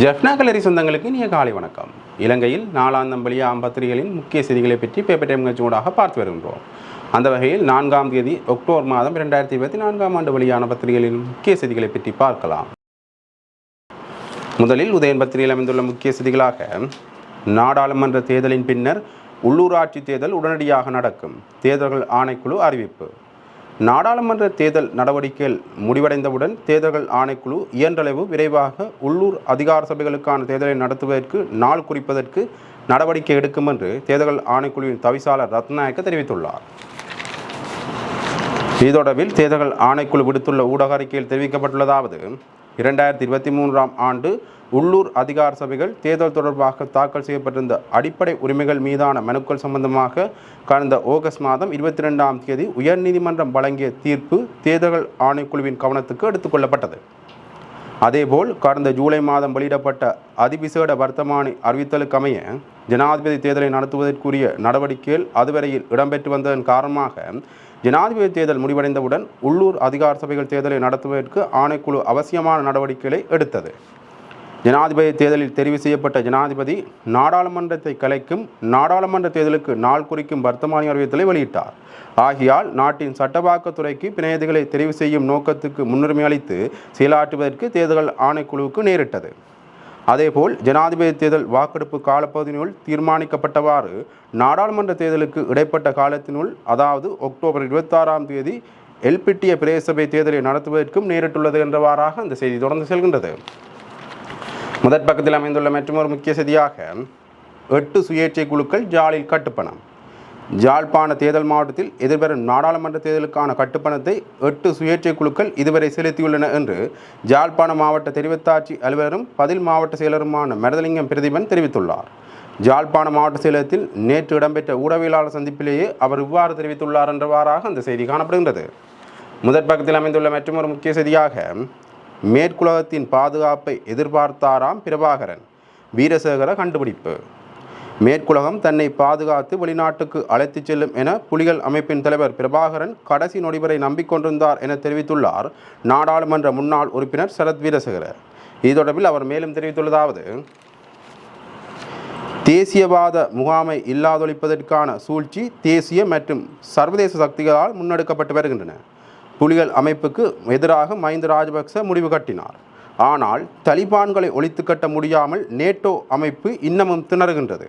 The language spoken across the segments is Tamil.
ஜெஃப்னா கலரி சொந்தங்களுக்கு இனிய காலை வணக்கம். இலங்கையில் நாளாந்தம் வெளியாகும் பத்திரிகைகளின் முக்கிய செய்திகளை பற்றி பேப்பர் டைம் நிகழ்ச்சியோடாக பார்த்து வருகின்றோம். அந்த வகையில் 4ஆம் தேதி அக்டோபர் மாதம் 2024ஆம் ஆண்டு வெளியான பத்திரிகைகளின் முக்கிய செய்திகளை பற்றி பார்க்கலாம். முதலில் உதயன் பத்திரிகையில் அமைந்துள்ள முக்கிய செய்திகளாக, நாடாளுமன்ற தேர்தலின் பின்னர் உள்ளூராட்சி தேர்தல் உடனடியாக நடக்கும், தேர்தல்கள் ஆணைக்குழு அறிவிப்பு. நாடாளுமன்ற தேர்தல் நடவடிக்கைகள் முடிவடைந்தவுடன் தேர்தல்கள் ஆணைக்குழு இயன்றளவு விரைவாக உள்ளூர் அதிகார சபைகளுக்கான தேர்தலை நடத்துவதற்கு நாள் குறிப்பதற்கு நடவடிக்கை எடுக்கும் என்று தேர்தல்கள் ஆணைக்குழுவின் தவிசாளர் ரத்நாயக்க தெரிவித்துள்ளார். இது தொடர்பில் தேர்தல்கள் ஆணைக்குழு விடுத்துள்ள ஊடக அறிக்கையில் தெரிவிக்கப்பட்டுள்ளதாவது, 2023ஆம் ஆண்டு உள்ளூர் அதிகார சபைகள் தேர்தல் தொடர்பாக தாக்கல் செய்யப்பட்டிருந்த அடிப்படை உரிமைகள் மீதான மனுக்கள் சம்பந்தமாக கடந்த ஆகஸ்ட் மாதம் 22ஆம் தேதி உயர்நீதிமன்றம் வழங்கிய தீர்ப்பு தேர்தல்கள் ஆணைக்குழுவின் கவனத்துக்கு எடுத்துக்கொள்ளப்பட்டது. அதேபோல் கடந்த ஜூலை மாதம் வெளியிடப்பட்ட அதிவிசேட வர்த்தமானி அறிவித்தலுக்கு அமைய ஜனாதிபதி தேர்தலை நடத்துவதற்குரிய நடவடிக்கைகள் அதுவரையில் இடம்பெற்று வந்ததன் காரணமாக ஜனாதிபதி தேர்தல் முடிவடைந்தவுடன் உள்ளூர் அதிகார சபைகள் தேர்தலை நடத்துவதற்கு ஆணைக்குழு அவசியமான நடவடிக்கைகளை எடுத்தது. ஜனாதிபதி தேர்தலில் தெரிவு செய்யப்பட்ட ஜனாதிபதி நாடாளுமன்றத்தை கலைக்கும் நாடாளுமன்ற தேர்தலுக்கு நாள் குறிக்கும் வர்த்தமானி அறிவித்தலை வெளியிட்டார். ஆகையால் நாட்டின் சட்டவாக்கத்துறைக்கு பிரதிநிதிகளை தெரிவு செய்யும் நோக்கத்துக்கு முன்னுரிமை அளித்து செயலாற்றுவதற்கு தேர்தல் ஆணைக்குழுவுக்கு நேரிட்டது. அதேபோல் ஜனாதிபதி தேர்தல் வாக்கெடுப்பு காலப்பகுதியினுள் தீர்மானிக்கப்பட்டவாறு நாடாளுமன்ற தேர்தலுக்கு இடைப்பட்ட காலத்தினுள், அதாவது அக்டோபர் 26ஆம் தேதி எல்பிட்டிய பிரதேசபை தேர்தலை நடத்துவதற்கும் நேரிட்டுள்ளது என்றவாறாக அந்த செய்தி தொடர்ந்து செல்கின்றது. முதற் பக்கத்தில் அமைந்துள்ள மற்றொரு முக்கிய செய்தியாக, 8 சுயேட்சை குழுக்கள் ஜாலில் கட்டுப்பணம். ஜாழ்ப்பாண தேர்தல் மாவட்டத்தில் எதிர்வரும் நாடாளுமன்ற தேர்தலுக்கான கட்டுப்பணத்தை 8 சுயேட்சை குழுக்கள் இதுவரை செலுத்தியுள்ளன என்று ஜாழ்ப்பாண மாவட்ட தெரிவத்தாட்சி அலுவலரும் பதில் மாவட்ட செயலருமான மருதலிங்கம் பிரதீபன் தெரிவித்துள்ளார். ஜாழ்ப்பாண மாவட்ட செயலகத்தில் நேற்று இடம்பெற்ற ஊடகவியலாளர் சந்திப்பிலேயே அவர் இவ்வாறு தெரிவித்துள்ளார் என்றவாறாக அந்த செய்தி காணப்படுகின்றது. முதற் பக்கத்தில் அமைந்துள்ள மற்றொரு முக்கிய செய்தியாக, மேற்குலகத்தின் பாதுகாப்பை எதிர்பார்த்தாராம் பிரபாகரன், வீரசேகர கண்டுபிடிப்பு. மேற்குலகம் தன்னை பாதுகாத்து வெளிநாட்டுக்கு அழைத்துச் செல்லும் என புலிகள் அமைப்பின் தலைவர் பிரபாகரன் கடைசி நொடி வரை நம்பிக்கொண்டிருந்தார் என தெரிவித்துள்ளார் நாடாளுமன்ற முன்னாள் உறுப்பினர் சரத் வீரசேகர. இது தொடர்பில் அவர் மேலும் தெரிவித்துள்ளதாவது, தேசியவாத முகாமை இல்லாதொழிப்பதற்கான சூழ்ச்சி தேசிய மற்றும் சர்வதேச சக்திகளால் முன்னெடுக்கப்பட்டு வருகின்றன. புலிகள் அமைப்புக்கு எதிராக மஹிந்த ராஜபக்ச முடிவு கட்டினார். ஆனால் தலிபான்களை ஒழித்து கட்ட முடியாமல் நேட்டோ அமைப்பு இன்னமும் திணறுகின்றது.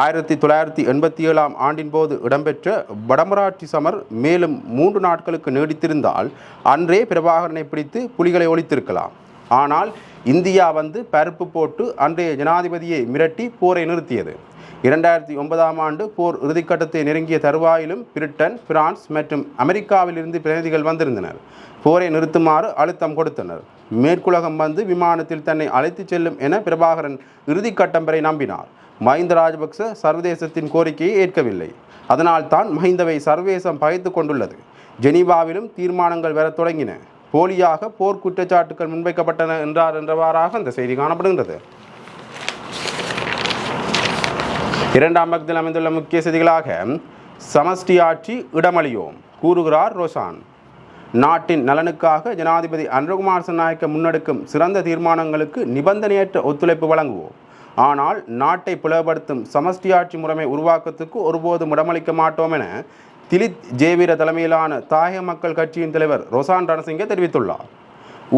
1987ஆம் ஆண்டின் போது இடம்பெற்ற வடமராட்சி சமர் மேலும் 3 நாட்களுக்கு நீடித்திருந்தால் அன்றே பிரபாகரனை பிடித்து புலிகளை ஒழித்திருக்கலாம். ஆனால் இந்தியா வந்து பருப்பு போட்டு அன்றைய ஜனாதிபதியை மிரட்டி போரை நிறுத்தியது. 2009ஆம் ஆண்டு போர் இறுதிக்கட்டத்தை நெருங்கிய தருவாயிலும் பிரிட்டன், பிரான்ஸ் மற்றும் அமெரிக்காவிலிருந்து பிரதிநிதிகள் வந்திருந்தனர். போரை நிறுத்துமாறு அழுத்தம் கொடுத்தனர். மேற்குலகம் வந்து விமானத்தில் தன்னை அழைத்துச் செல்லும் என பிரபாகரன் இறுதிக்கட்டம் வரை நம்பினார். மஹிந்த ராஜபக்ச சர்வதேசத்தின் கோரிக்கையை ஏற்கவில்லை. அதனால் தான் மஹிந்தவை சர்வதேசம் பகைத்து கொண்டுள்ளது. ஜெனீவாவிலும் தீர்மானங்கள் வர தொடங்கின. போலியாக போர் குற்றச்சாட்டுகள் முன்வைக்கப்பட்டன என்றவாறாக அந்த செய்தி காணப்படுகின்றது. 2ஆம் பக்கத்தில் அமைந்துள்ள முக்கிய செய்திகளாக, சமஷ்டி ஆட்சி இடமளியோம் கூறுகிறார் ரோசான். நாட்டின் நலனுக்காக ஜனாதிபதி அனுரகுமார் திசாநாயக்க முன்னெடுக்கும் சிறந்த தீர்மானங்களுக்கு நிபந்தனையற்ற ஒத்துழைப்பு வழங்குவோம். ஆனால் நாட்டை பிளவுபடுத்தும் சமஷ்டி ஆட்சி முறைமை உருவாக்கத்துக்கு ஒருபோதும் இடமளிக்க மாட்டோம் என திலித் ஜேவீர தலைமையிலான தாயக மக்கள் கட்சியின் தலைவர் ரோசான் ரணசிங்க தெரிவித்துள்ளார்.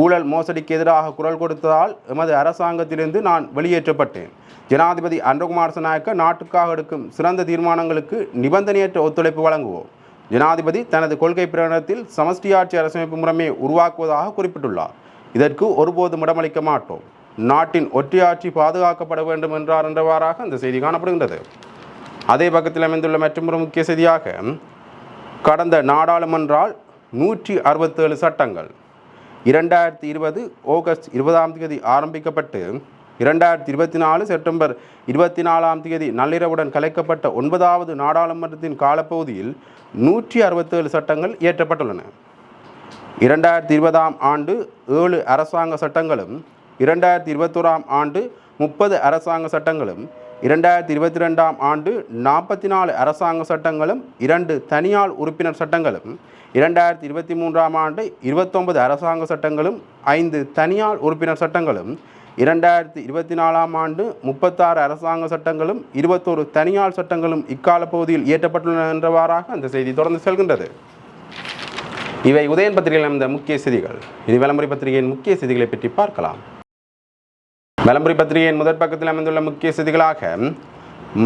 ஊழல் மோசடிக்கு எதிராக குரல் கொடுத்ததால் எமது அரசாங்கத்திலிருந்து நான் வெளியேற்றப்பட்டேன். ஜனாதிபதி அனுரகுமார் திசாநாயக்க நாட்டுக்காக எடுக்கும் சிறந்த தீர்மானங்களுக்கு நிபந்தனையற்ற ஒத்துழைப்பு வழங்குவோம். ஜனாதிபதி தனது கொள்கை பிரகடனத்தில் சமஷ்டி ஆட்சி அரசமைப்பு முறைமையை உருவாக்குவதாக குறிப்பிட்டுள்ளார். இதற்கு ஒருபோதும் இடமளிக்க மாட்டோம். நாட்டின் ஒற்றையாட்சி பாதுகாக்கப்பட வேண்டும் என்றவாறாக அந்த செய்தி காணப்படுகின்றது. அதே பக்கத்தில் அமைந்துள்ள மற்றொரு முக்கிய செய்தியாக, கடந்த நாடாளுமன்றால் 167 சட்டங்கள் 2020 ஆகஸ்ட் 20ஆம் தேதி ஆரம்பிக்கப்பட்டு 2024 செப்டம்பர் 24ஆம் தேதி நள்ளிரவுடன் கலைக்கப்பட்ட 9வது நாடாளுமன்றத்தின் காலப்பகுதியில் 167 சட்டங்கள் இயற்றப்பட்டுள்ளன. 2020ஆம் ஆண்டு 7 அரசாங்க சட்டங்களும், 2021ஆம் ஆண்டு 30 அரசாங்க சட்டங்களும், 2022ஆம் ஆண்டு 44 அரசாங்க சட்டங்களும், 2 தனியார் உறுப்பினர் சட்டங்களும், 2023ஆம் ஆண்டு 29 அரசாங்க சட்டங்களும், 5 தனியார் உறுப்பினர் சட்டங்களும், 2024ஆம் ஆண்டு 36 அரசாங்க சட்டங்களும் 21 தனியார் சட்டங்களும் இக்கால பகுதியில் இயற்றப்பட்டுள்ளன என்றவாறாக அந்த செய்தி தொடர்ந்து செல்கின்றது. இவை உதயன் பத்திரிகையில் அமைந்த முக்கிய செய்திகள். இது விளம்பரி பத்திரிகையின் முக்கிய செய்திகளை பற்றி பார்க்கலாம். விளம்பரி பத்திரிகையின் முதற் பக்கத்தில் அமைந்துள்ள முக்கிய செய்திகளாக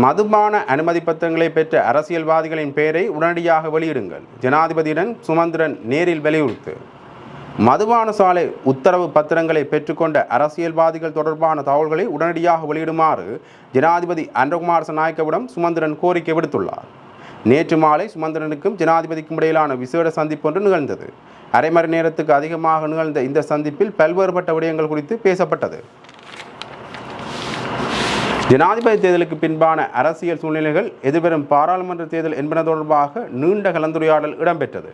மதுபான அனுமதி பத்திரங்களை பெற்ற அரசியல்வாதிகளின் பெயரை உடனடியாக வெளியிடுங்கள், ஜனாதிபதியுடன் சுமந்திரன் நேரில் வலியுறுத்து. மதுபான சாலை உத்தரவு பத்திரங்களை பெற்றுக்கொண்ட அரசியல்வாதிகள் தொடர்பான தகவல்களை உடனடியாக வெளியிடுமாறு ஜனாதிபதி அன்றகுமார் நாயக்கவிடம் சுமந்திரன் கோரிக்கை விடுத்துள்ளார். நேற்று மாலை சுமந்திரனுக்கும் ஜனாதிபதிக்கும் இடையிலான விசேட சந்திப்பு ஒன்று நிகழ்ந்தது. அரை மணி நேரத்துக்கு அதிகமாக நிகழ்ந்த இந்த சந்திப்பில் பல்வேறுபட்ட விடயங்கள் குறித்து பேசப்பட்டது. ஜனாதிபதி தேர்தலுக்கு பின்பான அரசியல் சூழ்நிலைகள், எதிர்வரும் பாராளுமன்ற தேர்தல் என்பன தொடர்பாக நீண்ட கலந்துரையாடல் இடம்பெற்றது.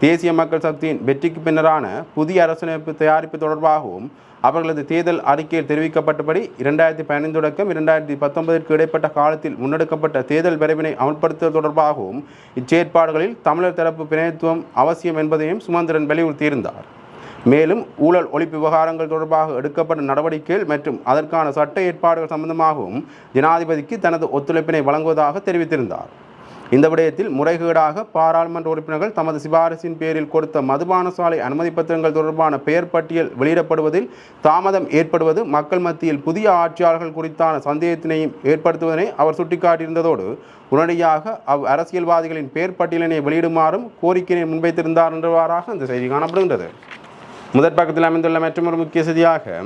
தேசிய மக்கள் சக்தியின் வெற்றிக்கு பின்னரான புதிய அரசியலமைப்பு தயாரிப்பு தொடர்பாகவும் அவர்களது தேர்தல் அறிக்கையில் தெரிவிக்கப்பட்டபடி 2015 தொடக்கம் 2019 இடைப்பட்ட காலத்தில் முன்னெடுக்கப்பட்ட தேர்தல் வரைவினை அமல்படுத்துவது தொடர்பாகவும் இச்செயற்பாடுகளில் தமிழர் தரப்பு பிரதிநிதித்துவம் அவசியம் என்பதையும் சுமந்திரன் வலியுறுத்தியிருந்தார். மேலும் ஊழல் ஒழிப்பு விவகாரங்கள் தொடர்பாக எடுக்கப்பட்ட நடவடிக்கைகள் மற்றும் அதற்கான சட்ட ஏற்பாடுகள் சம்பந்தமாகவும் ஜனாதிபதிக்கு தனது ஒத்துழைப்பினை வழங்குவதாக தெரிவித்திருந்தார். இந்த விடயத்தில் முறைகேடாக பாராளுமன்ற உறுப்பினர்கள் தமது சிபாரிசின் பேரில் கொடுத்த மதுபான சாலை அனுமதி பத்திரங்கள் தொடர்பான பெயர் பட்டியல் வெளியிடப்படுவதில் தாமதம் ஏற்படுவது மக்கள் மத்தியில் புதிய ஆட்சியாளர்கள் குறித்தான சந்தேகத்தினையும் ஏற்படுத்துவதனை அவர் சுட்டிக்காட்டியிருந்ததோடு உடனடியாக அரசியல்வாதிகளின் பெயர் பட்டியலினை வெளியிடுமாறும் கோரிக்கையை முன்வைத்திருந்தார் என்றவாறாக இந்த செய்தி காணப்படுகின்றது. முதற் பக்கத்தில் அமைந்துள்ள மற்றொரு முக்கிய செய்தியாக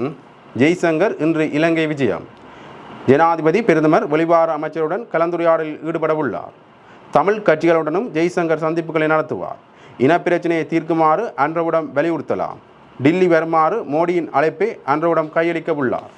ஜெய்சங்கர் இன்று இலங்கை விஜயம். ஜனாதிபதி பிரதமர் வெளிவார அமைச்சருடன் கலந்துரையாடலில் ஈடுபட உள்ளார். தமிழ் கட்சிகளுடனும் ஜெய்சங்கர் சந்திப்புகளை நடத்துவார். இனப்பிரச்சனையை தீர்க்குமாறு அன்றவிடம் வலியுறுத்தலாம். டில்லி வருமாறு மோடியின் அழைப்பை அன்றவிடம் கையளிக்க உள்ளார்.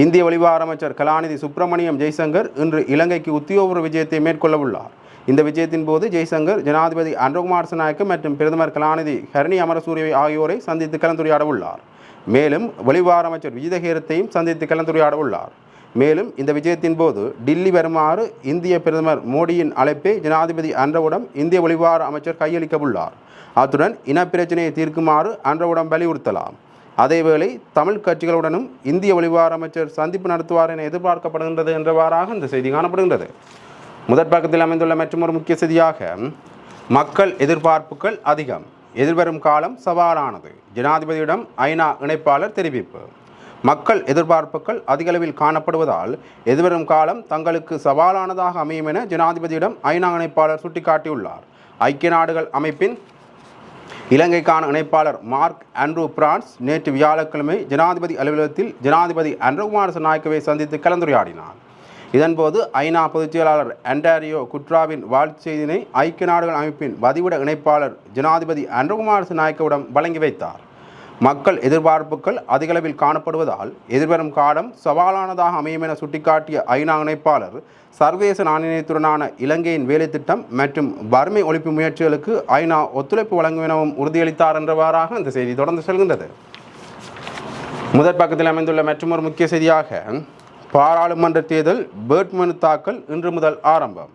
இந்திய வெளிவார அமைச்சர் கலாநிதி சுப்பிரமணியம் ஜெய்சங்கர் இன்று இலங்கைக்கு உத்தியோகபூர்வ விஜயத்தை மேற்கொள்ள உள்ளார். இந்த விஜயத்தின் போது ஜெய்சங்கர் ஜனாதிபதி அன்றகுமார் நாயக்க மற்றும் பிரதமர் கலாநிதி ஹரணி அமரசூரிய ஆகியோரை சந்தித்து கலந்துரையாட உள்ளார். மேலும் வெளிவார அமைச்சர் விஜிதஹேரத்தையும் சந்தித்து கலந்துரையாட உள்ளார். மேலும் இந்த விஜயத்தின் போது டில்லி வருமாறு இந்திய பிரதமர் மோடியின் அழைப்பை ஜனாதிபதி அன்றவுடன் இந்திய வெளிவார அமைச்சர் கையளிக்க உள்ளார். அத்துடன் இனப்பிரச்சனையை தீர்க்குமாறு அன்றவுடன் வலியுறுத்தலாம். அதேவேளை தமிழ் கட்சிகளுடனும் இந்திய வெளிவார அமைச்சர் சந்திப்பு நடத்துவார் என எதிர்பார்க்கப்படுகின்றது என்றவாறாக இந்த செய்தி காணப்படுகின்றது. முதற் பக்கத்தில் அமைந்துள்ள மற்றொரு முக்கிய செய்தியாக மக்கள் எதிர்பார்ப்புகள் அதிகம், எதிர்வரும் காலம் சவாலானது, ஜனாதிபதியிடம் ஐநா இணைப்பாளர் தெரிவிப்பு. மக்கள் எதிர்பார்ப்புகள் அதிகளவில் காணப்படுவதால் எதிர்வரும் காலம் தங்களுக்கு சவாலானதாக அமையும் என ஜனாதிபதியிடம் ஐநா இணைப்பாளர் சுட்டிக்காட்டியுள்ளார். ஐக்கிய நாடுகள் அமைப்பின் இலங்கைக்கான இணைப்பாளர் மார்க் ஆண்ட்ரூ பிரான்ஸ் நேற்று வியாழக்கிழமை ஜனாதிபதி அலுவலகத்தில் ஜனாதிபதி அன்றகுமார் நாயக்கவை சந்தித்து கலந்துரையாடினார். இதன்போது ஐநா பொதுச் செயலாளர் அண்டாரியோ குட்ராவின் வாழ்த்து செய்தியினை ஐக்கிய நாடுகள் அமைப்பின் வதிவிட இணைப்பாளர் ஜனாதிபதி அன்றகுமார் நாயக்கவிடம் வழங்கி வைத்தார். மக்கள் எதிர்பார்ப்புகள் அதிகளவில் காணப்படுவதால் எதிர்வரும் காலம் சவாலானதாக அமையும் என சுட்டிக்காட்டிய ஐநா இணைப்பாளர் சர்வதேச நாணயத்துடனான இலங்கையின் வேலை திட்டம் மற்றும் வறுமை ஒழிப்பு முயற்சிகளுக்கு ஐநா ஒத்துழைப்பு வழங்கும் எனவும் உறுதியளித்தார் என்றவாறாக இந்த செய்தி தொடர்ந்து செல்கின்றது. முதற் பக்கத்தில் அமைந்துள்ள மற்றொரு முக்கிய செய்தியாக பாராளுமன்ற தேர்தல் வேட்புமனு தாக்கல் இன்று முதல் ஆரம்பம்.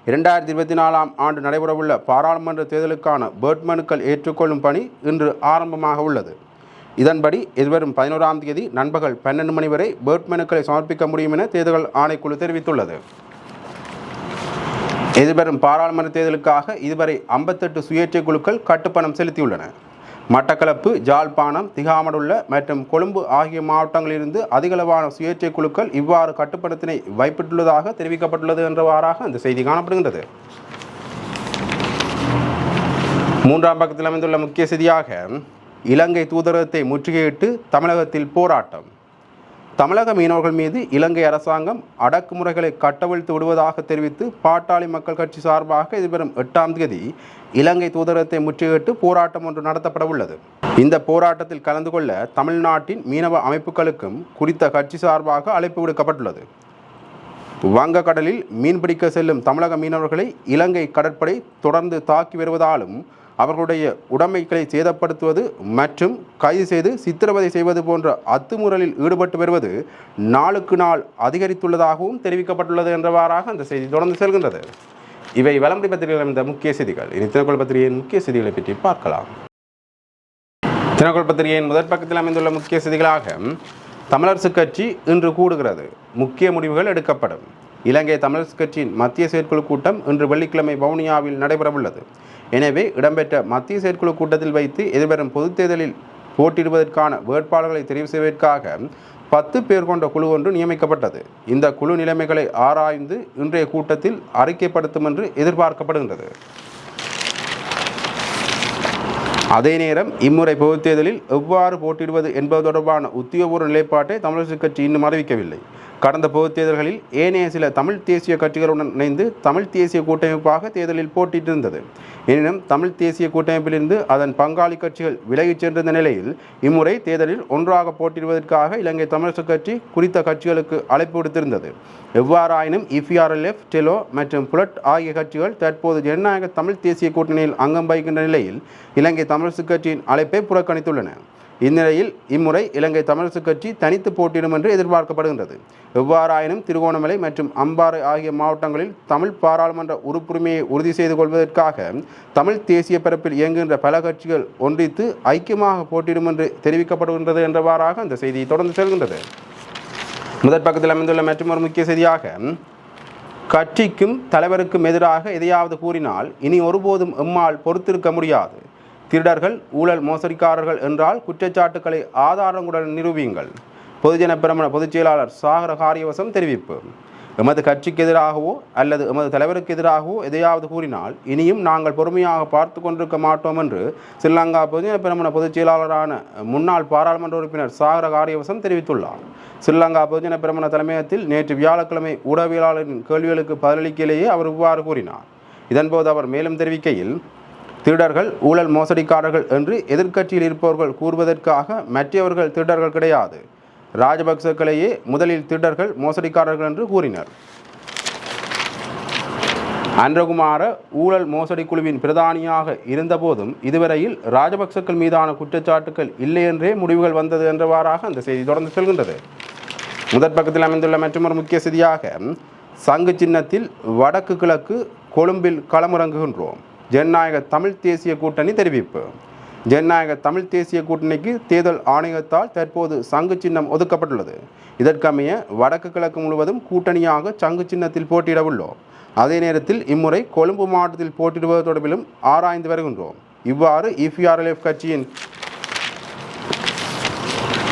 2024ஆம் ஆண்டு நடைபெறவுள்ள பாராளுமன்ற தேர்தலுக்கான வேட்புமனுக்கள் ஏற்றுக்கொள்ளும் பணி இன்று ஆரம்பமாக உள்ளது. இதன்படி எதிர்வரும் 11ஆம் தேதி நண்பகல் 12 மணி வரை வேட்புமனுக்களை சமர்ப்பிக்க முடியும் என தேர்தல் ஆணைக்குழு தெரிவித்துள்ளது. எதிர்வரும் பாராளுமன்ற தேர்தலுக்காக இதுவரை 58 சுயேட்சை குழுக்கள் கட்டுப்பணம் செலுத்தியுள்ளன. மட்டக்களப்பு, ஜாழ்ப்பாணம், திகாமடுள்ள மற்றும் கொழும்பு ஆகிய மாவட்டங்களிலிருந்து அதிகளவான சுயேட்சை குழுக்கள் இவ்வாறு கட்டுப்பணத்தினை வைப்பிட்டுள்ளதாக தெரிவிக்கப்பட்டுள்ளது என்றவாறாக அந்த செய்தி காணப்படுகின்றது. மூன்றாம் பக்கத்தில் அமைந்துள்ள முக்கிய செய்தியாக இலங்கை தூதரகத்தை முற்றுகையிட்டு தமிழகத்தில் போராட்டம். தமிழக மீனவர்கள் மீது இலங்கை அரசாங்கம் அடக்குமுறைகளை கட்டவிழ்த்து விடுவதாக தெரிவித்து பாட்டாளி மக்கள் கட்சி சார்பாக எதிர்வரும் 8ஆம் தேதி இலங்கை தூதரகத்தை முற்றுகையிட்டு போராட்டம் ஒன்று நடத்தப்பட உள்ளது. இந்த போராட்டத்தில் கலந்து கொள்ள தமிழ்நாட்டின் மீனவ அமைப்புகளுக்கும் குறித்த கட்சி சார்பாக அழைப்பு விடுக்கப்பட்டுள்ளது. வங்கக்கடலில் மீன்பிடிக்க செல்லும் தமிழக மீனவர்களை இலங்கை கடற்படை தொடர்ந்து தாக்கி வருவதாலும் அவர்களுடைய உடைமைகளை சேதப்படுத்துவது மற்றும் கைது செய்து சித்திரவதை செய்வது போன்ற அத்துமீறலில் ஈடுபட்டு வருவது நாளுக்கு நாள் அதிகரித்துள்ளதாகவும் தெரிவிக்கப்பட்டுள்ளது என்றவாறாக அந்த செய்தி தொடர்ந்து செல்கின்றது. இவை விளம்பரி பத்திரிகைகள் இந்த முக்கிய செய்திகள். இனி தினக்குள் பத்திரிகையின் முக்கிய செய்திகளை பற்றி பார்க்கலாம். தினக்குரல் பத்திரிகையின் முதற் பக்கத்தில் அமைந்துள்ள முக்கிய செய்திகளாக தமிழரசு கட்சி இன்று கூடுகிறது, முக்கிய முடிவுகள் எடுக்கப்படும். இலங்கை தமிழரசு கட்சியின் மத்திய செயற்குழு கூட்டம் இன்று வெள்ளிக்கிழமை வவுனியாவில் நடைபெறவுள்ளது. எனவே இடம்பெற்ற மத்திய செயற்குழு கூட்டத்தில் வைத்து எதிர்வரும் பொதுத் தேர்தலில் போட்டியிடுவதற்கான வேட்பாளர்களை தெரிவு செய்வதற்காக 10 பேர் கொண்ட குழு ஒன்று நியமிக்கப்பட்டது. இந்த குழு நிலைமைகளை ஆராய்ந்து இன்றைய கூட்டத்தில் அறிக்கைப்படுத்தும் என்று எதிர்பார்க்கப்படுகின்றது. அதே நேரம் இம்முறை பொதுத் தேர்தலில் எவ்வாறு போட்டியிடுவது என்பது தொடர்பான உத்தியோகபூர்வ நிலைப்பாட்டை தமிழரசுக் கட்சி இன்னும் அறிவிக்கவில்லை. கடந்த பொதுத் தேர்தல்களில் ஏனைய சில தமிழ் தேசிய கட்சிகளுடன் இணைந்து தமிழ் தேசிய கூட்டமைப்பாக தேர்தலில் போட்டியிட்டிருந்தது. எனினும் தமிழ் தேசிய கூட்டமைப்பிலிருந்து அதன் பங்காளி கட்சிகள் விலகிச் சென்றிருந்த நிலையில் இம்முறை தேர்தலில் ஒன்றாக போட்டியிடுவதற்காக இலங்கை தமிழரசுக் கட்சி குறித்த கட்சிகளுக்கு அழைப்பு விடுத்திருந்தது. எவ்வாறாயினும் இபிஆர்எல்எஃப், டெலோ மற்றும் புலட் ஆகிய கட்சிகள் தற்போது ஜனநாயக தமிழ் தேசிய கூட்டணியில் அங்கம் வகிக்கின்ற நிலையில் இலங்கை தமிழரசுக் கட்சியின் அழைப்பை புறக்கணித்துள்ளன. இந்நிலையில் இம்முறை இலங்கை தமிழரசுக் கட்சி தனித்து போட்டியிடும் என்று எதிர்பார்க்கப்படுகின்றது. எவ்வாறாயினும் திருகோணமலை மற்றும் அம்பாறை ஆகிய மாவட்டங்களில் தமிழ் பாராளுமன்ற உறுப்புரிமையை உறுதி செய்து கொள்வதற்காக தமிழ் தேசிய பரப்பில் இயங்குகின்ற பல கட்சிகள் ஒன்றித்து ஐக்கியமாக போட்டியிடும் என்று தெரிவிக்கப்படுகின்றது என்றவாறாக அந்த செய்தி தொடர்ந்து செல்கின்றது. முதற் பக்கத்தில் அமைந்துள்ள மற்றொரு முக்கிய செய்தியாக, கட்சிக்கும் தலைவருக்கும் எதிராக எதையாவது கூறினால் இனி ஒருபோதும் எம்மால் பொறுத்திருக்க முடியாது. திருடர்கள், ஊழல் மோசடிக்காரர்கள் என்றால் குற்றச்சாட்டுக்களை ஆதாரங்களுடன் நிரூபியுங்கள். பொதுஜன பெரமுன பொதுச் செயலாளர் சாகர காரியவசம் தெரிவிப்பு. எமது கட்சிக்கு எதிராகவோ அல்லது எமது தலைவருக்கு எதிராகவோ எதையாவது கூறினால் இனியும் நாங்கள் பொறுமையாக பார்த்து கொண்டிருக்க மாட்டோம் என்று ஸ்ரீலங்கா பொதுஜன பெரமுன பொதுச் செயலாளரான முன்னாள் பாராளுமன்ற உறுப்பினர் சாகர காரியவசம் தெரிவித்துள்ளார். ஸ்ரீலங்கா பொதுஜன பெரமுன தலைமையகத்தில் நேற்று வியாழக்கிழமை ஊடகவியலாளரின் கேள்விகளுக்கு பதிலளிக்கையிலேயே அவர் இவ்வாறு கூறினார். இதன்போது அவர் மேலும் தெரிவிக்கையில், திருடர்கள், ஊழல் மோசடிக்காரர்கள் என்று எதிர்க்கட்சியில் இருப்பவர்கள் கூறுவதற்காக மற்றவர்கள் திருடர்கள் கிடையாது. ராஜபக்சக்களையே முதலில் திருடர்கள், மோசடிக்காரர்கள் என்று கூறினர். அன்றகுமார ஊழல் மோசடி குழுவின் பிரதானியாக இருந்தபோதும் இதுவரையில் ராஜபக்சக்கள் மீதான குற்றச்சாட்டுக்கள் இல்லை என்றே முடிவுகள் வந்தது என்றவாறாக அந்த செய்தி தொடர்ந்து செல்கின்றது. முதற் பக்கத்தில் அமைந்துள்ள மற்றொரு முக்கிய செய்தியாக, சங்கு சின்னத்தில் வடக்கு கிழக்கு கொழும்பில் களமிறங்குகின்றோம். ஜனநாயக தமிழ் தேசிய கூட்டணி தெரிவிப்பு. ஜனநாயக தமிழ் தேசிய கூட்டணிக்கு தேர்தல் ஆணையத்தால் தற்போது சங்கு சின்னம் ஒதுக்கப்பட்டுள்ளது. இதற்கமைய வடக்கு கிழக்கு முழுவதும் கூட்டணியாக சங்கு சின்னத்தில் போட்டியிட உள்ளோம். அதே நேரத்தில் இம்முறை கொழும்பு மாவட்டத்தில் போட்டியிடுவது தொடர்பிலும் ஆராய்ந்து வருகின்றோம். இவ்வாறு இபிஆர்எல்எஃப் கட்சியின்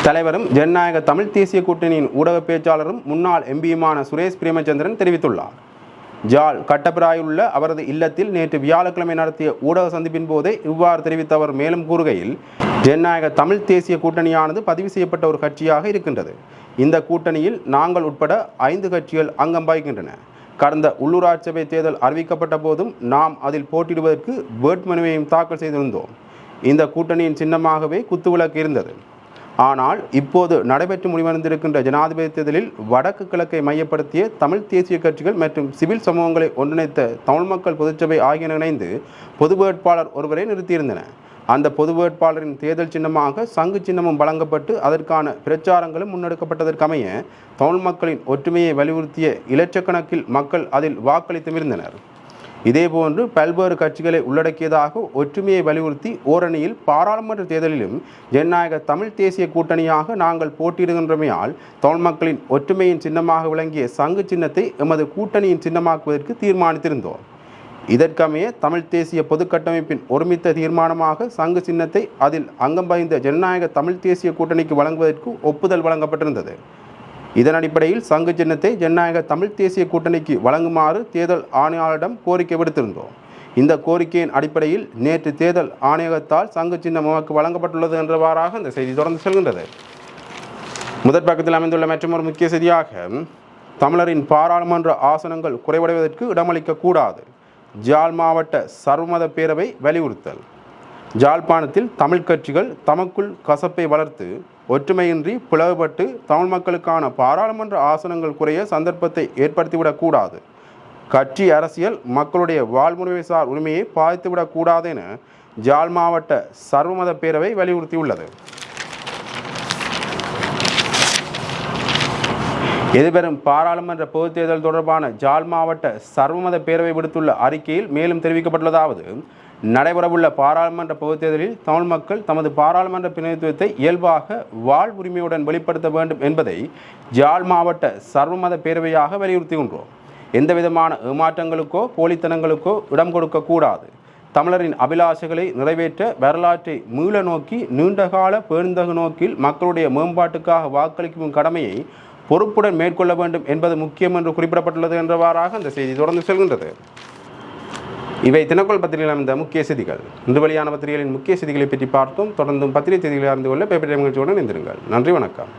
தலைவரும் ஜனநாயக தமிழ் தேசிய கூட்டணியின் ஊடக பேச்சாளரும் முன்னாள் எம்பியுமான சுரேஷ் பிரேமச்சந்திரன் தெரிவித்துள்ளார். ஜாழ் கட்டபிராயில் உள்ள அவரது இல்லத்தில் நேற்று வியாழக்கிழமை நடத்திய ஊடக சந்திப்பின் போதே இவ்வாறு தெரிவித்த அவர் மேலும் கூறுகையில், ஜனநாயக தமிழ் தேசிய கூட்டணியானது பதிவு செய்யப்பட்ட ஒரு கட்சியாக இருக்கின்றது. இந்த கூட்டணியில் நாங்கள் உட்பட 5 கட்சிகள் அங்கம் வகிக்கின்றன. கடந்த உள்ளூராட்சி சபை தேர்தல் அறிவிக்கப்பட்ட போதும் நாம் அதில் போட்டியிடுவதற்கு வேட்புமனுவையும் தாக்கல் செய்திருந்தோம். இந்த கூட்டணியின் சின்னமாகவே குத்துவிளக்கு இருந்தது. ஆனால் இப்போது நடைபெற்று முடிவடைந்திருக்கின்ற ஜனாதிபதி தேர்தலில் வடக்கு கிழக்கை மையப்படுத்திய தமிழ் தேசிய கட்சிகள் மற்றும் சிவில் சமூகங்களை ஒன்றிணைத்த தமிழ் மக்கள் பொதுச்சபை ஆகியன இணைந்து பொது வேட்பாளர் ஒருவரை நிறுத்தியிருந்தன. அந்த பொது வேட்பாளரின் தேர்தல் சின்னமாக சங்கு சின்னமும் வழங்கப்பட்டு அதற்கான பிரச்சாரங்களும் முன்னெடுக்கப்பட்டதற்கமைய தமிழ் மக்களின் ஒற்றுமையை வலியுறுத்திய இலட்சக்கணக்கில் மக்கள் அதில் வாக்களித்துமிருந்தனர். இதேபோன்று பல்வேறு கட்சிகளை உள்ளடக்கியதாக ஒற்றுமையை வலியுறுத்தி ஓரணியில் பாராளுமன்ற தேர்தலிலும் ஜனநாயக தமிழ் தேசிய கூட்டணியாக நாங்கள் போட்டியிடுகின்றமையால் தமிழ் மக்களின் ஒற்றுமையின் சின்னமாக விளங்கிய சங்கு சின்னத்தை எமது கூட்டணியின் சின்னமாக்குவதற்கு தீர்மானித்திருந்தோம். இதற்கமைய தமிழ் தேசிய பொதுக்கட்டமைப்பின் ஒருமித்த தீர்மானமாக சங்கு சின்னத்தை அதில் அங்கம் வகித்த ஜனநாயக தமிழ் தேசிய கூட்டணிக்கு வழங்குவதற்கு ஒப்புதல் வழங்கப்பட்டிருந்தது. இதன் அடிப்படையில் சங்கு சின்னத்தை ஜனநாயக தமிழ் தேசிய கூட்டணிக்கு வழங்குமாறு தேர்தல் ஆணையாளரிடம் கோரிக்கை விடுத்திருந்தோம். இந்த கோரிக்கையின் அடிப்படையில் நேற்று தேர்தல் ஆணையகத்தால் சங்கு சின்னம் நமக்கு வழங்கப்பட்டுள்ளது என்றவாறாக இந்த செய்தி தொடர்ந்து செல்கின்றது. முதற் பக்கத்தில் அமைந்துள்ள மற்றொரு முக்கிய செய்தியாக, தமிழரின் பாராளுமன்ற ஆசனங்கள் குறைவடைவதற்கு இடமளிக்கக்கூடாது. ஜாழ் மாவட்ட சர்வமத பேரவை வலியுறுத்தல். ஜாழ்ப்பாணத்தில் தமிழ் கட்சிகள் தமக்குள் கசப்பை வளர்த்து ஒற்றுமையின்றி பிளவுபட்டு தமிழ் மக்களுக்கான பாராளுமன்ற ஆசனங்கள் குறைய சந்தர்ப்பத்தை ஏற்படுத்திவிடக்கூடாது. கட்சி அரசியல் மக்களுடைய வாழ்முறைசார் உரிமையை பாதித்துவிடக்கூடாது என ஜாழ் மாவட்ட சர்வமத பேரவை வலியுறுத்தியுள்ளது. எதிர்வரும் பாராளுமன்ற பொதுத் தேர்தல் தொடர்பான ஜாழ் மாவட்ட சர்வமத பேரவை விடுத்துள்ள அறிக்கையில் மேலும் தெரிவிக்கப்பட்டுள்ளதாவது நடைபெறவுள்ள பாராளுமன்ற பொதுத் தேர்தலில் தமிழ் மக்கள் தமது பாராளுமன்ற பிரதிநிதித்துவத்தை இயல்பாக வாழ்வுரிமையுடன் வெளிப்படுத்த வேண்டும் என்பதை ஜாழ் மாவட்ட சர்வமத பேரவையாக வலியுறுத்துகின்றோம். எந்தவிதமான ஏமாற்றங்களுக்கோ போலித்தனங்களுக்கோ இடம் கொடுக்கக்கூடாது. தமிழரின் அபிலாஷைகளை நிறைவேற்ற வரலாற்றை மீள நோக்கி நீண்டகால பேருந்தக நோக்கில் மக்களுடைய மேம்பாட்டுக்காக வாக்களிக்கும் கடமையை பொறுப்புடன் மேற்கொள்ள வேண்டும் என்பது முக்கியம் என்று குறிப்பிடப்பட்டுள்ளது என்றவாறாக அந்த செய்தி தொடர்ந்து செல்கின்றது. இவை தினக்கோள் பத்திரிகையில் அமைந்த முக்கிய செய்திகள். இன்று வெளியான பத்திரிகைகளின் முக்கிய செய்திகளை பற்றி பார்த்தோம். தொடர்ந்தும் பத்திரிகை செய்திகளை அறிந்து கொள்ள பேப்பர் டைம் நிகழ்ச்சியுடன் இணைந்திருங்கள். நன்றி, வணக்கம்.